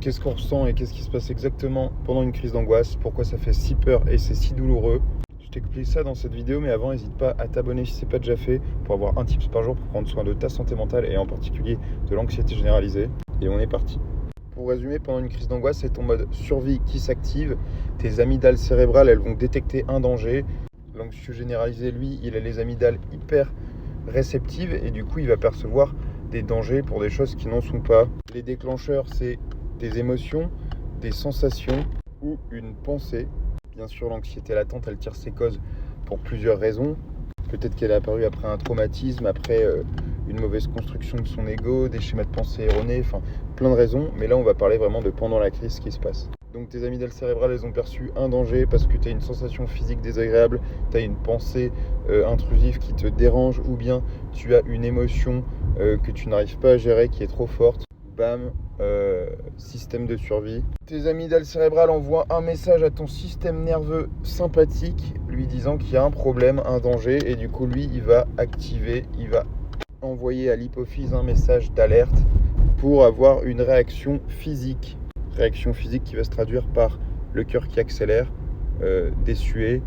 Qu'est-ce qu'on ressent et qu'est-ce qui se passe exactement pendant une crise d'angoisse? Pourquoi ça fait si peur et c'est si douloureux? Je t'explique ça dans cette vidéo, mais avant, n'hésite pas à t'abonner si ce n'est pas déjà fait pour avoir un tips par jour pour prendre soin de ta santé mentale et en particulier de l'anxiété généralisée. Et on est parti. Pour résumer, pendant une crise d'angoisse, c'est ton mode survie qui s'active. Tes amygdales cérébrales, elles vont détecter un danger. L'anxieux généralisé, lui, il a les amygdales hyper réceptives et du coup, il va percevoir des dangers pour des choses qui n'en sont pas. Les déclencheurs, c'est des émotions, des sensations ou une pensée. Bien sûr, l'anxiété latente, elle tire ses causes pour plusieurs raisons. Peut-être qu'elle est apparue après un traumatisme, après une mauvaise construction de son ego, des schémas de pensée erronés, enfin plein de raisons. Mais là, on va parler vraiment de pendant la crise, ce qui se passe. Donc tes amygdales cérébrales, elles ont perçu un danger parce que tu as une sensation physique désagréable, tu as une pensée intrusive qui te dérange ou bien tu as une émotion que tu n'arrives pas à gérer qui est trop forte. Bam, système de survie. Tes amygdales cérébrales envoient un message à ton système nerveux sympathique lui disant qu'il y a un problème, un danger et du coup lui il va activer, il va envoyer à l'hypophyse un message d'alerte pour avoir une réaction physique. Réaction physique qui va se traduire par le cœur qui accélère, des suées,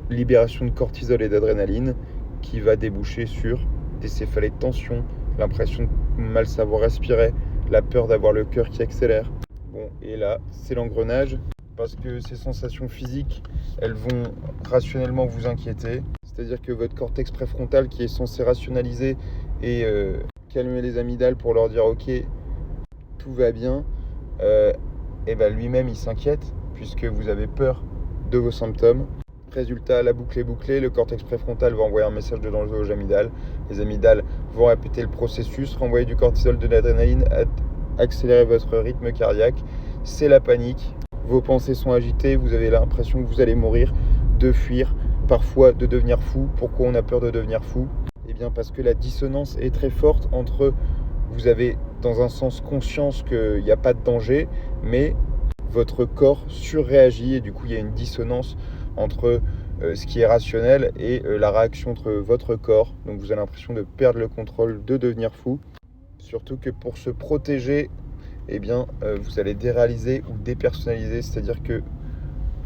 libération de cortisol et d'adrénaline qui va déboucher sur des céphalées de tension, l'impression de mal savoir respirer, la peur d'avoir le cœur qui accélère. Bon, et là, c'est l'engrenage parce que ces sensations physiques, elles vont rationnellement vous inquiéter. C'est-à-dire que votre cortex préfrontal qui est censé rationaliser et calmer les amygdales pour leur dire « Ok, tout va bien », et ben lui-même il s'inquiète puisque vous avez peur de vos symptômes. Résultat, la boucle est bouclée, le cortex préfrontal va envoyer un message de danger aux amygdales. Les amygdales vont répéter le processus, renvoyer du cortisol, de l'adrénaline, accélérer votre rythme cardiaque. C'est la panique, vos pensées sont agitées, vous avez l'impression que vous allez mourir, de fuir, parfois de devenir fou. Pourquoi on a peur de devenir fou? Eh bien parce que la dissonance est très forte entre, vous avez dans un sens conscience qu'il n'y a pas de danger, mais votre corps surréagit et du coup il y a une dissonance entre ce qui est rationnel et la réaction entre votre corps. Donc vous avez l'impression de perdre le contrôle, de devenir fou. Surtout que pour se protéger, eh bien, vous allez déréaliser ou dépersonnaliser, c'est-à-dire que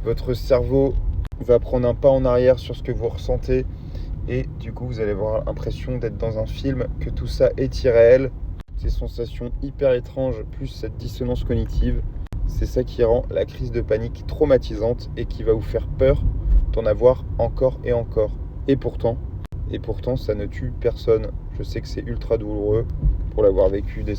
votre cerveau va prendre un pas en arrière sur ce que vous ressentez et du coup vous allez avoir l'impression d'être dans un film, que tout ça est irréel. Ces sensations hyper étranges plus cette dissonance cognitive, c'est ça qui rend la crise de panique traumatisante et qui va vous faire peur d'en avoir encore et encore. Et pourtant, ça ne tue personne. Je sais que c'est ultra douloureux pour l'avoir vécu des